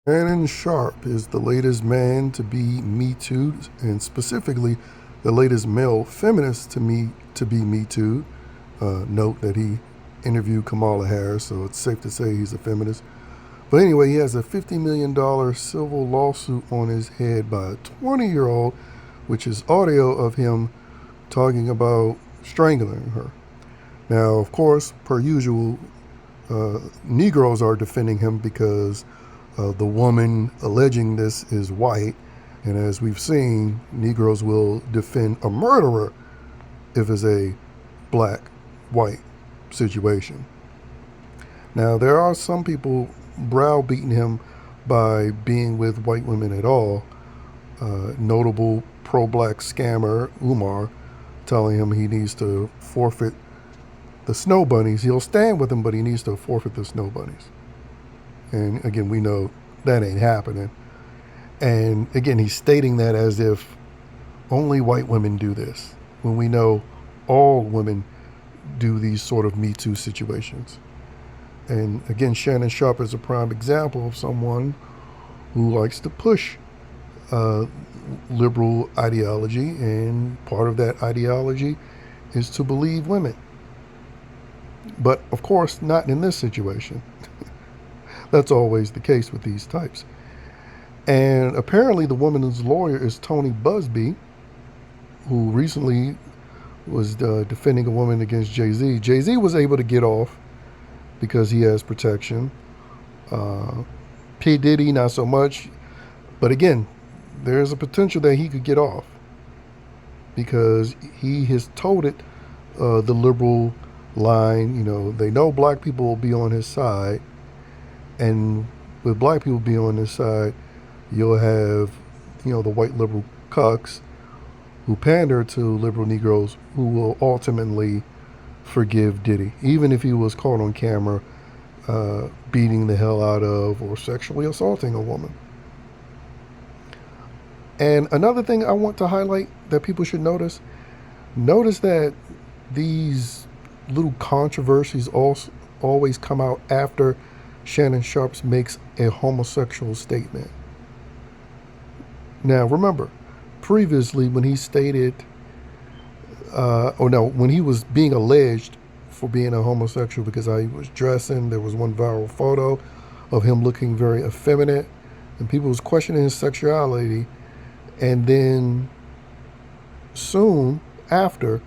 Shannon Sharpe is the latest man to be Me Too, and specifically the latest male feminist to be Me Too. Note that he interviewed Kamala Harris, so it's safe to say he's a feminist. But anyway, he has a $50 million civil lawsuit on his head by a 20-year-old, which is audio of him talking about strangling her. Now, of course, per usual, Negroes are defending him because the woman alleging this is white. And as we've seen, Negroes will defend a murderer if it's a black white situation. Now, there are some people browbeating him by being with white women at all. Notable pro black scammer Umar telling him he needs to forfeit the snow bunnies. He'll stand with them, but he needs to forfeit the snow bunnies. And again, we know that ain't happening. And again, he's stating that as if only white women do this, when we know all women do these sort of Me Too situations. And again, Shannon Sharpe is a prime example of someone who likes to push liberal ideology, and part of that ideology is to believe women. But of course, not in this situation. That's always the case with these types. And apparently, the woman's lawyer is Tony Busby, who recently was defending a woman against Jay-Z. Jay-Z was able to get off because he has protection. P. Diddy, not so much. But again, there's a potential that he could get off because he has toted the liberal line. You know, they know black people will be on his side. And with black people being on his side, you'll have, the white liberal cucks who pander to liberal Negroes who will ultimately forgive Diddy, even if he was caught on camera beating the hell out of or sexually assaulting a woman. And another thing I want to highlight that people should notice that these little controversies always come out after Shannon Sharpe makes a homosexual statement. Now, remember, previously when he stated, when he was being alleged for being a homosexual because how he was dressing, there was one viral photo of him looking very effeminate, and people was questioning his sexuality. And then soon after,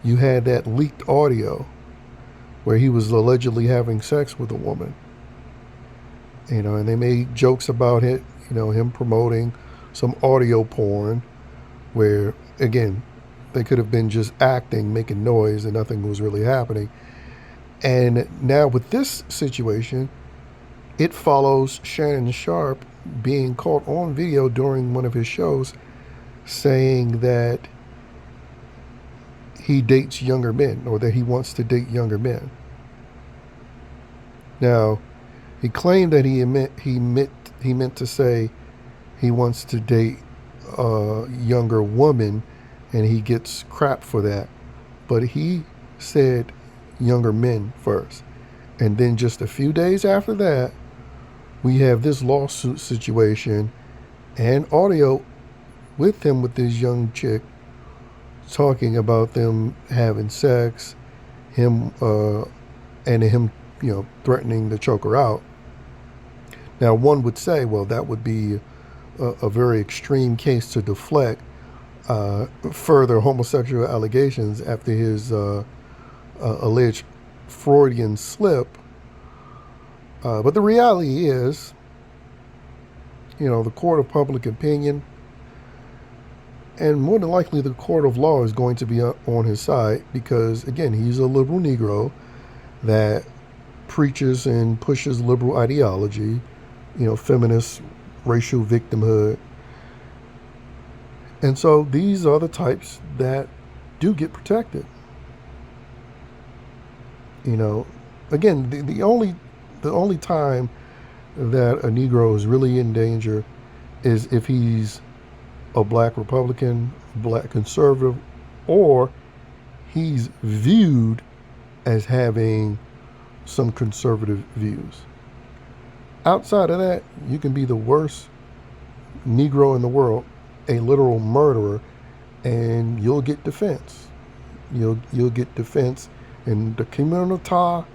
you had that leaked audio where he was allegedly having sex with a woman. And they made jokes about it, him promoting some audio porn where, again, they could have been just acting, making noise, and nothing was really happening. And now with this situation, it follows Shannon Sharpe being caught on video during one of his shows saying that he dates younger men, or that he wants to date younger men. Now, he claimed that he meant to say he wants to date a younger woman, and he gets crap for that. But he said younger men first. And then just a few days after that, we have this lawsuit situation and audio with him with this young chick talking about them having sex, him threatening to choke her out. Now, one would say, well, that would be a very extreme case to deflect further homosexual allegations after his alleged Freudian slip. But the reality is, the court of public opinion and more than likely the court of law is going to be on his side because, again, he's a liberal Negro that preaches and pushes liberal ideology, feminist, racial victimhood. And so these are the types that do get protected. Again, the only time that a Negro is really in danger is if he's a black Republican, black conservative, or he's viewed as having some conservative views. Outside of that, you can be the worst Negro in the world, a literal murderer, and you'll get defense. You'll get defense in the community,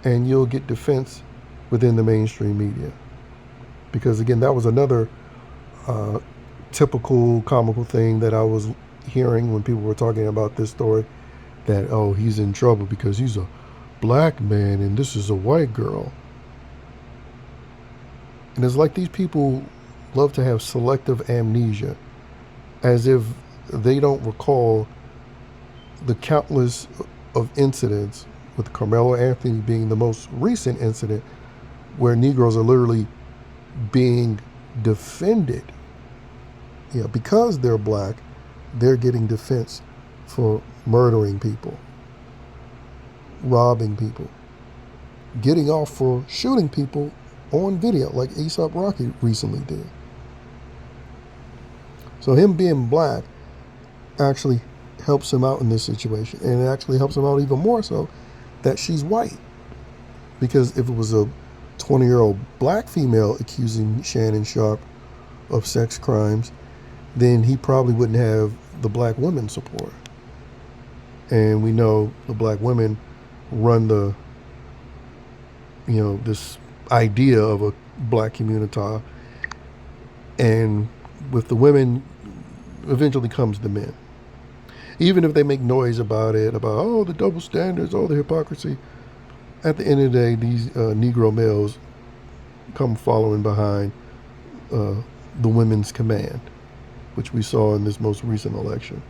and you'll get defense within the mainstream media. Because again, that was another uh, typical comical thing that I was hearing when people were talking about this story. That, oh, he's in trouble because he's a black man and this is a white girl. And it's like these people love to have selective amnesia, as if they don't recall the countless of incidents, with Carmelo Anthony being the most recent incident, where Negroes are literally being defended. Because they're black, they're getting defense for murdering people, robbing people, getting off for shooting people on video, like A$AP Rocky recently did. So him being black actually helps him out in this situation, and it actually helps him out even more so that she's white. Because if it was a 20-year-old black female accusing Shannon Sharpe of sex crimes, then he probably wouldn't have the black women support. And we know the black women run this idea of a black community. And with the women, eventually comes the men. Even if they make noise about it, about, oh, the double standards, oh, the hypocrisy, at the end of the day, these Negro males come following behind the women's command, which we saw in this most recent election.